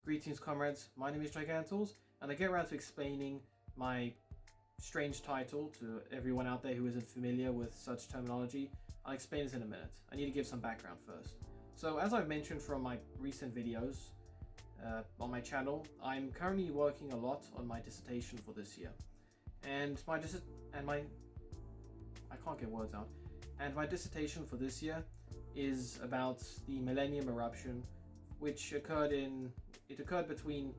Greetings comrades, my name is Gigantals, and I get around to explaining my strange title to everyone out there who isn't familiar with such terminology. I'll explain this in a minute. I need to give some background first. So as I've mentioned from my recent videos on my channel, I'm currently working a lot on my dissertation for this year. And my dissertation for this year is about the Millennium Eruption, which occurred between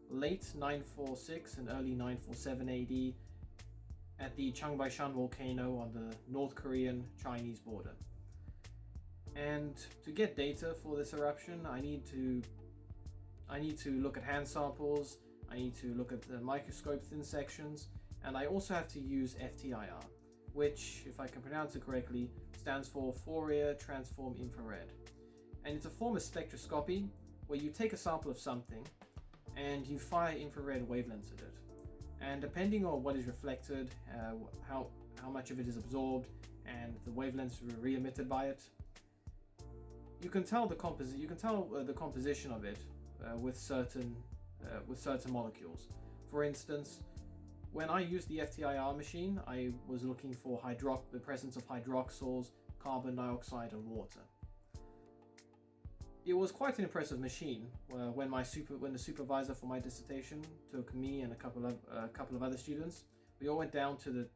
late 946 and early 947 AD at the Changbaishan volcano on the North Korean-Chinese border. And to get data for this eruption, I need to look at hand samples, I need to look at the microscope thin sections, and I also have to use FTIR, which, if I can pronounce it correctly, stands for Fourier Transform Infrared. And it's a form of spectroscopy where you take a sample of something and you fire infrared wavelengths at it. And depending on what is reflected, how much of it is absorbed, and the wavelengths re-emitted by it, you can tell the composition of it with certain molecules. For instance, when I used the FTIR machine, I was looking for the presence of hydroxyls, carbon dioxide, and water. It was quite an impressive machine when the supervisor for my dissertation took me and a couple of other students. We all went down to the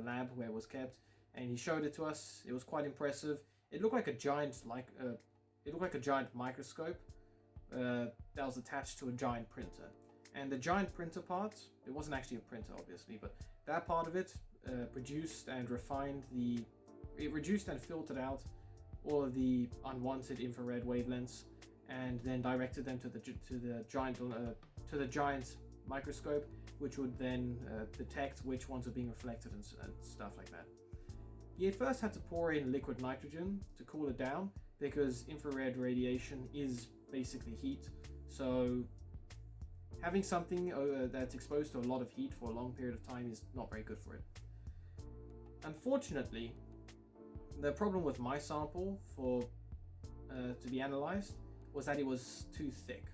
lab where it was kept, and he showed it to us. It was quite impressive. It looked like a giant microscope that was attached to a giant printer. And the giant printer part, it wasn't actually a printer obviously, but that part of it reduced and filtered out all of the unwanted infrared wavelengths, and then directed them to the giant microscope, which would then detect which ones are being reflected and stuff like that. He first had to pour in liquid nitrogen to cool it down, because infrared radiation is basically heat. So having something that's exposed to a lot of heat for a long period of time is not very good for it. Unfortunately, the problem with my sample to be analyzed was that it was too thick.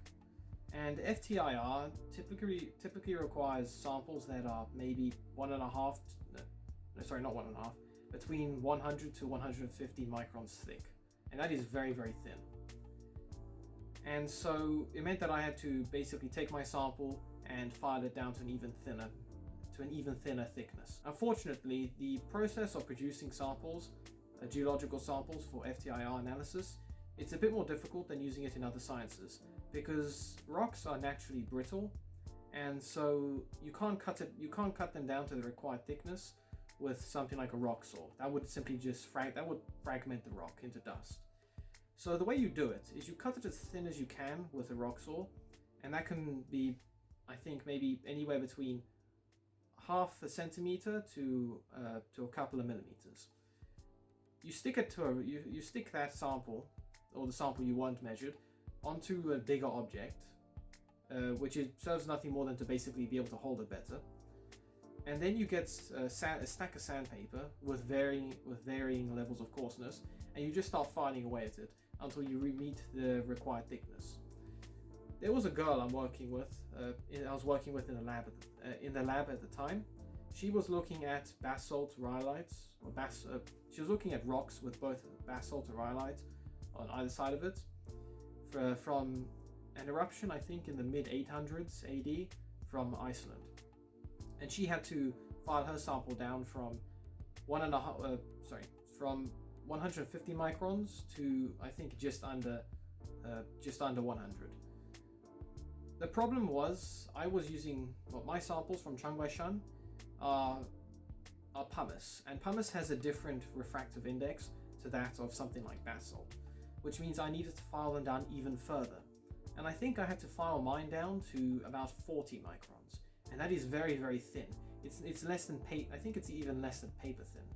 And FTIR typically requires samples that are maybe between 100 to 150 microns thick. And that is very, very thin. And so it meant that I had to basically take my sample and file it down to an even thinner thickness. Unfortunately, the process of producing geological samples for FTIR analysis, it's a bit more difficult than using it in other sciences, because rocks are naturally brittle, and so you can't cut them down to the required thickness with something like a rock saw. That would simply fragment the rock into dust. So the way you do it is you cut it as thin as you can with a rock saw, and that can be, I think, maybe anywhere between half a centimeter to a couple of millimeters. You stick that sample, or the sample you want measured, onto a bigger object, which serves nothing more than to basically be able to hold it better. And then you get a stack of sandpaper with varying levels of coarseness, and you just start filing away at it until you meet the required thickness. There was a girl I was working with in the lab at the time. She was looking at basalt rhyolites, she was looking at rocks with both basalt and rhyolite on either side of it, from an eruption, I think in the mid-800s AD, from Iceland. And she had to file her sample down from 150 microns to, I think, just under 100. The problem was I was using my samples from Changbaishan are pumice, and pumice has a different refractive index to that of something like basalt, which means I needed to file them down even further. And I think I had to file mine down to about 40 microns, and that is very, very thin. It's less than paper. I think it's even less than paper thin.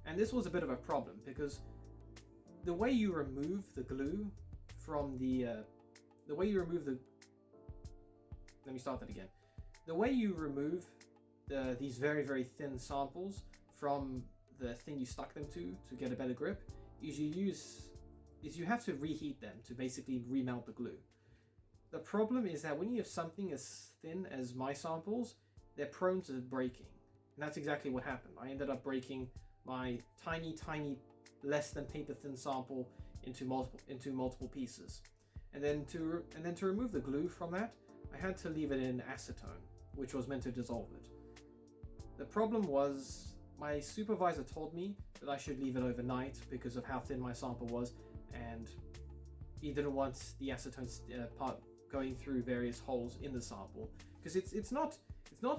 And this was a bit of a problem, because the way you remove the glue from the way you remove these very, very thin samples from the thing you stuck them to get a better grip is you have to reheat them to basically remelt the glue. The problem is that when you have something as thin as my samples, they're prone to breaking. And that's exactly what happened. I ended up breaking my tiny, less than paper thin sample into multiple pieces. And then to remove the glue from that, I had to leave it in acetone, which was meant to dissolve it. The problem was my supervisor told me that I should leave it overnight because of how thin my sample was, and he didn't want the acetone part going through various holes in the sample, because it's not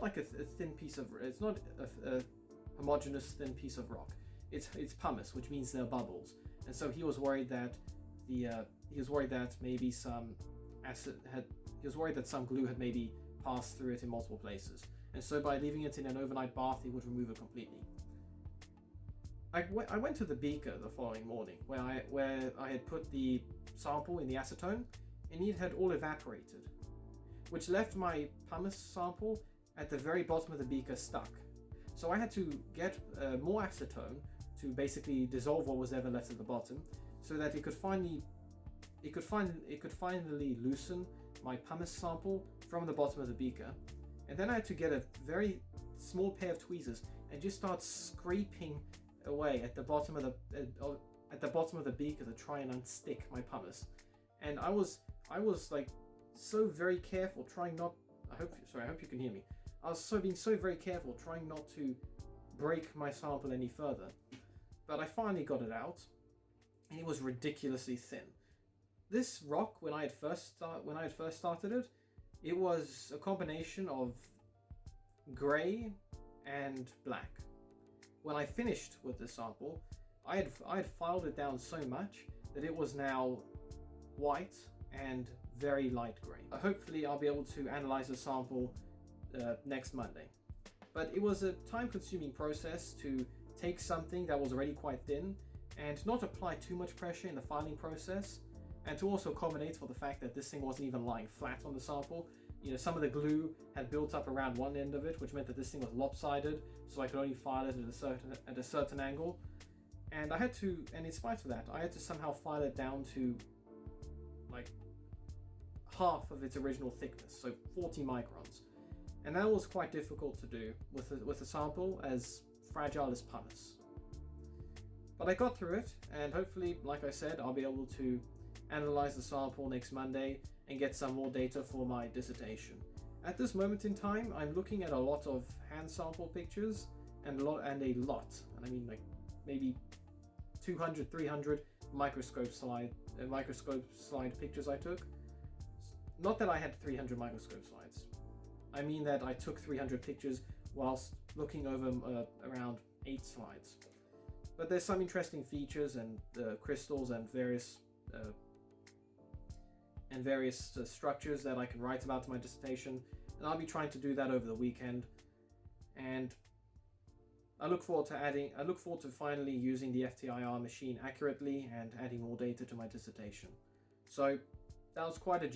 like a thin piece of, it's not a homogeneous thin piece of rock. It's pumice, which means there are bubbles, and so he was worried that maybe some some glue had maybe passed through it in multiple places, and so by leaving it in an overnight bath, he would remove it completely. I went to the beaker the following morning where I had put the sample in the acetone, and it had all evaporated, which left my pumice sample at the very bottom of the beaker stuck. So I had to get more acetone to basically dissolve what was ever left at the bottom, so that it could finally loosen my pumice sample from the bottom of the beaker. And then I had to get a very small pair of tweezers and just start scraping away at the bottom of the beaker to try and unstick my pumice. And I was like so very careful, trying not. I hope you can hear me. I was being so very careful, trying not to break my sample any further. But I finally got it out, and it was ridiculously thin. This rock, when I had first started it, it was a combination of grey and black. When I finished with the sample, I had filed it down so much that it was now white and very light grey. Hopefully I'll be able to analyze the sample next Monday. But it was a time-consuming process to take something that was already quite thin and not apply too much pressure in the filing process, and to also accommodate for the fact that this thing wasn't even lying flat on the sample. You know, some of the glue had built up around one end of it, which meant that this thing was lopsided, so I could only file it at a certain angle. And in spite of that, I had to somehow file it down to like half of its original thickness, so 40 microns. And that was quite difficult to do with a sample as fragile as pumice. But I got through it, and hopefully, like I said, I'll be able to analyze the sample next Monday and get some more data for my dissertation. At this moment in time, I'm looking at a lot of hand sample pictures and a lot, and I mean like maybe 200, 300 microscope slide pictures I took. Not that I had 300 microscope slides. I mean that I took 300 pictures whilst looking over around 8 slides. But there's some interesting features and crystals and various structures that I can write about in my dissertation, and I'll be trying to do that over the weekend. And I look forward to finally using the FTIR machine accurately and adding more data to my dissertation. So that was quite a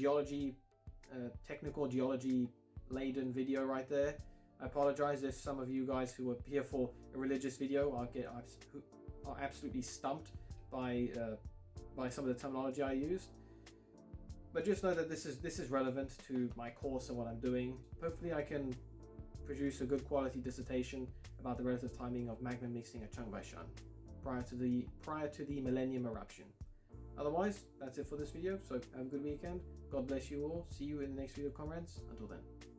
technical geology laden video right there. I apologize if some of you guys who are here for a religious video are absolutely stumped by some of the terminology I used. But just know that this is relevant to my course and what I'm doing. Hopefully I can produce a good quality dissertation about the relative timing of magma mixing at Changbaishan prior to the Millennium eruption. Otherwise, that's it for this video, so have a good weekend. God bless you all. See you in the next video, comrades. Until then.